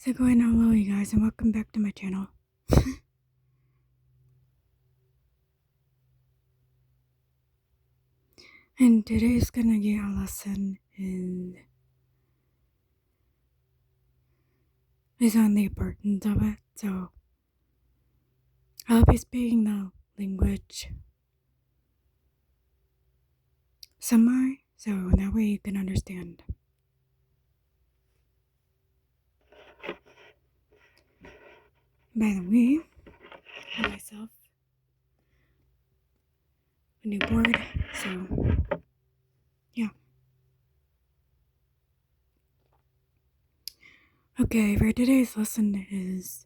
So going hello you guys and welcome back to my channel. And today's gonna be a lesson is on the importance of it. So I'll be speaking the language semi, so that way you can understand. By the way, I myself a new board, so yeah. Okay, for today's lesson is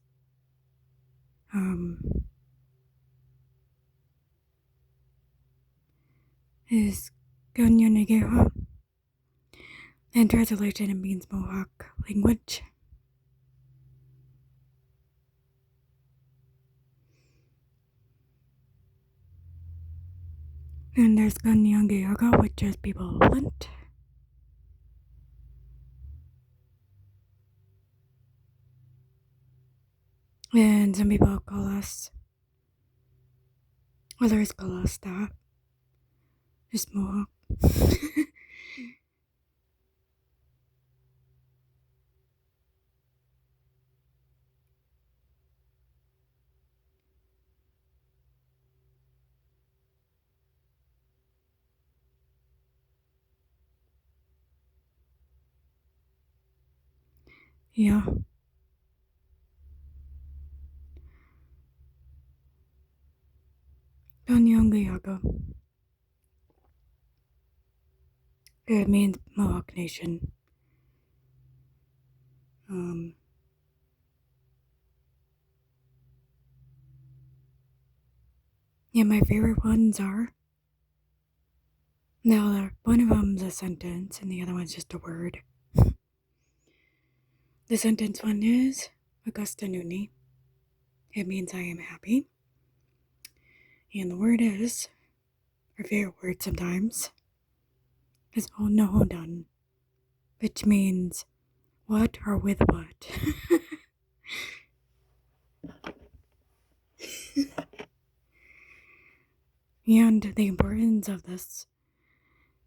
kayenkeha, and translation it means Mohawk language. And there's kayenkeha, which is people flint. And some people call us, others call us that. Just Mohawk. Yeah. Kayenkeha. It means Mohawk Nation. Yeah, my favorite ones are. Now, one of them's a sentence, and the other one's just a word. The sentence one is Augusta Nuni. It means I am happy. And the word is, our favorite word sometimes, is oh no done, which means what or with what. And the importance of this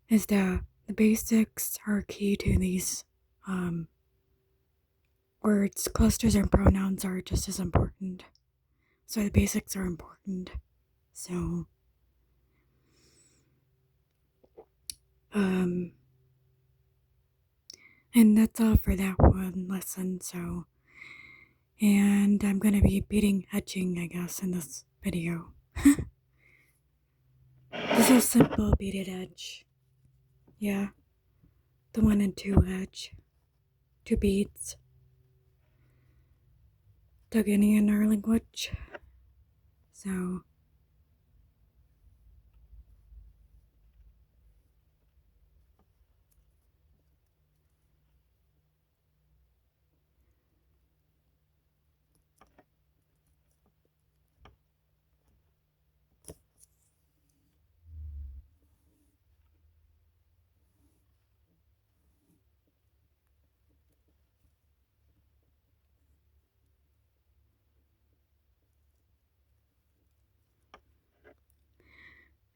is that the basics are key to these words. Clusters and pronouns are just as important. So the basics are important. So, and that's all for that one lesson. So, and I'm gonna be beading edging, I guess, in this video. This is simple beaded edge. Yeah, the 1 and 2 edge, 2 beads. Togeni in our language. So,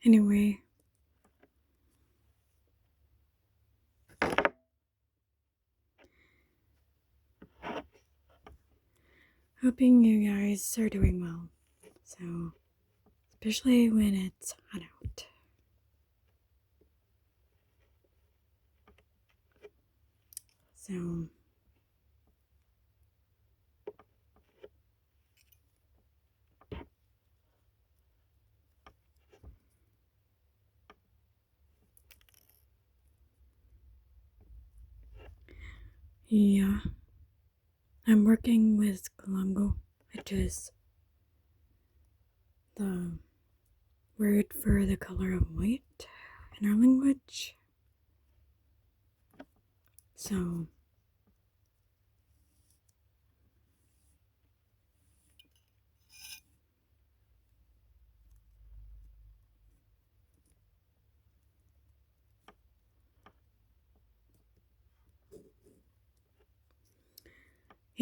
anyway. Hoping you guys are doing well. So, especially when it's hot out. So, yeah, I'm working with Kalango, which is the word for the color of white in our language. So,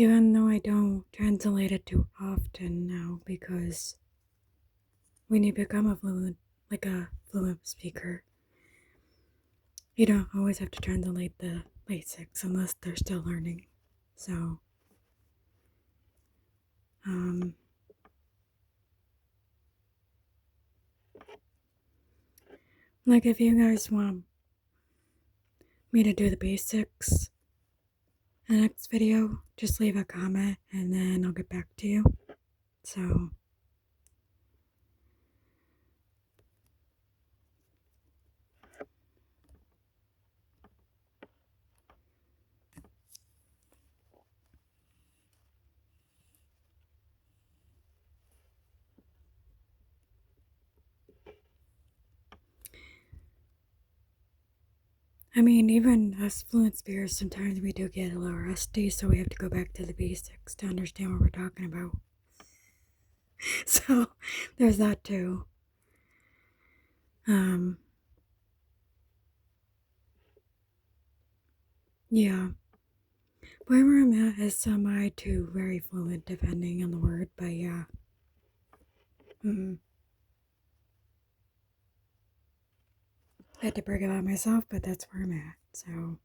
Even though I don't translate it too often now, because when you become a fluent speaker, you don't always have to translate the basics unless they're still learning. So, like if you guys want me to do the basics in the next video, just leave a comment and then I'll get back to you. So, I mean, even us fluent speakers, sometimes we do get a little rusty, so we have to go back to the basics to understand what we're talking about. So, there's that too. Yeah. Where I'm at is semi to very fluent, depending on the word, but yeah. I had to brag about myself, but that's where I'm at, so.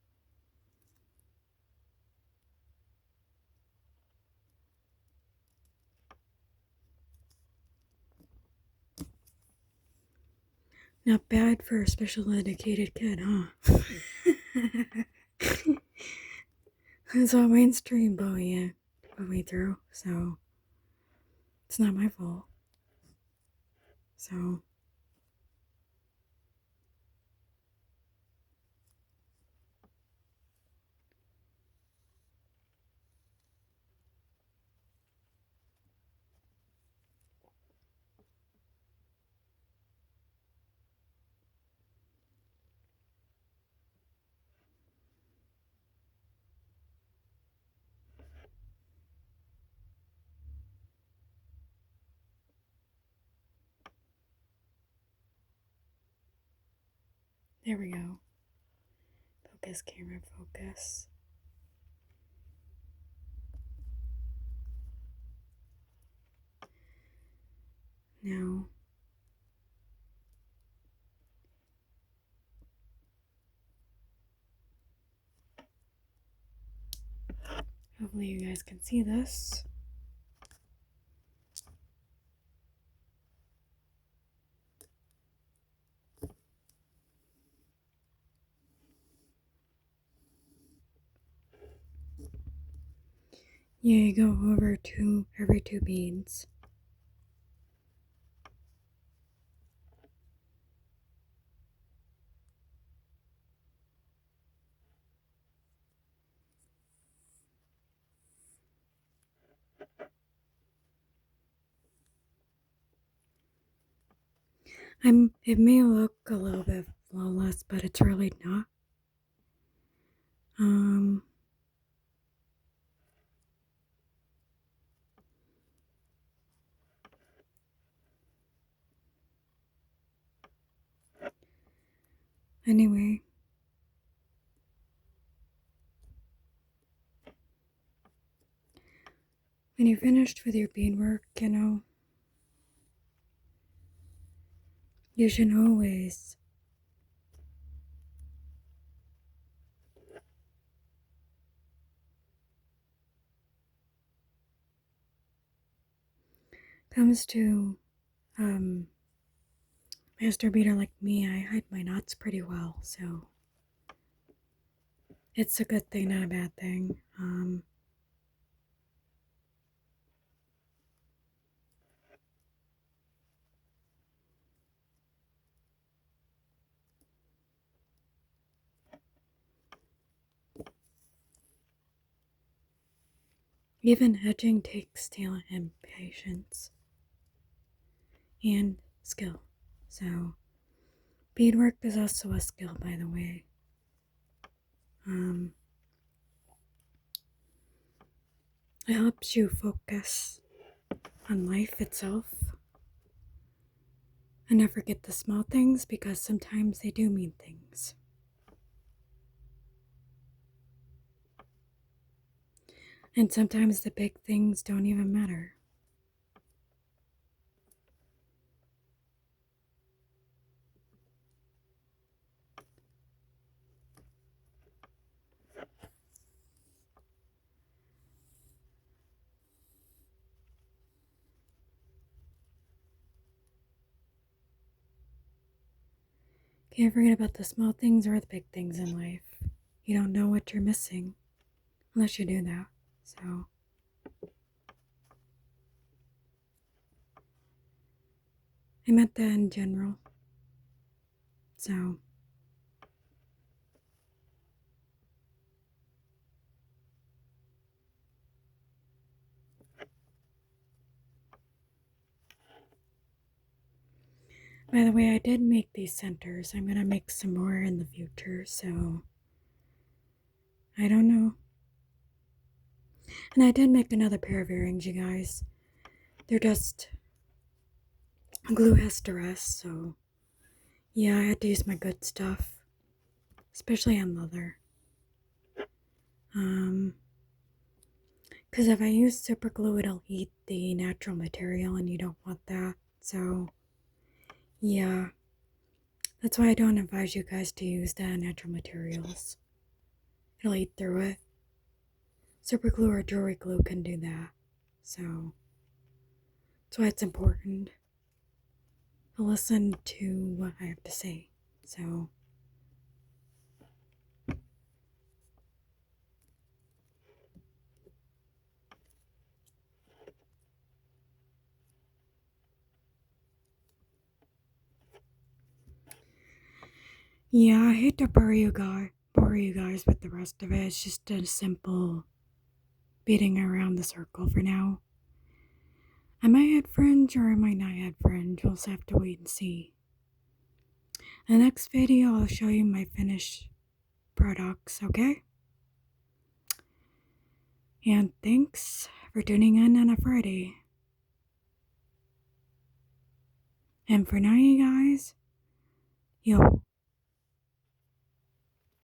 Not bad for a special educated kid, huh? It's all mainstream put me through, so it's not my fault. So there we go. Focus, camera, focus. Now, hopefully you guys can see this. Yeah, you go over every two beads. It may look a little bit flawless, but it's really not. Anyway, when you're finished with your beadwork, you should always comes to master beater like me, I hide my knots pretty well, so it's a good thing, not a bad thing. Even edging takes talent and patience and skill. So beadwork is also a skill, by the way. It helps you focus on life itself and never forget the small things, because sometimes they do mean things. And sometimes the big things don't even matter. Can't forget about the small things or the big things in life. You don't know what you're missing unless you do that. So, I meant that in general. So, by the way, I did make these centers. I'm gonna make some more in the future, so I don't know. And I did make another pair of earrings, you guys. They're just glue has to rest, so yeah, I had to use my good stuff, especially on leather. Because if I use super glue, it'll eat the natural material, and you don't want that. So, yeah, that's why I don't advise you guys to use the natural materials. It'll eat through it. Super glue or jewelry glue can do that. So, that's why it's important to listen to what I have to say. So, yeah, I hate to bore you guys with the rest of it. It's just a simple beating around the circle for now. I might add fringe or I might not add fringe. We'll just have to wait and see. In the next video, I'll show you my finished products, okay? And thanks for tuning in on a Friday. And for now, you guys, yo.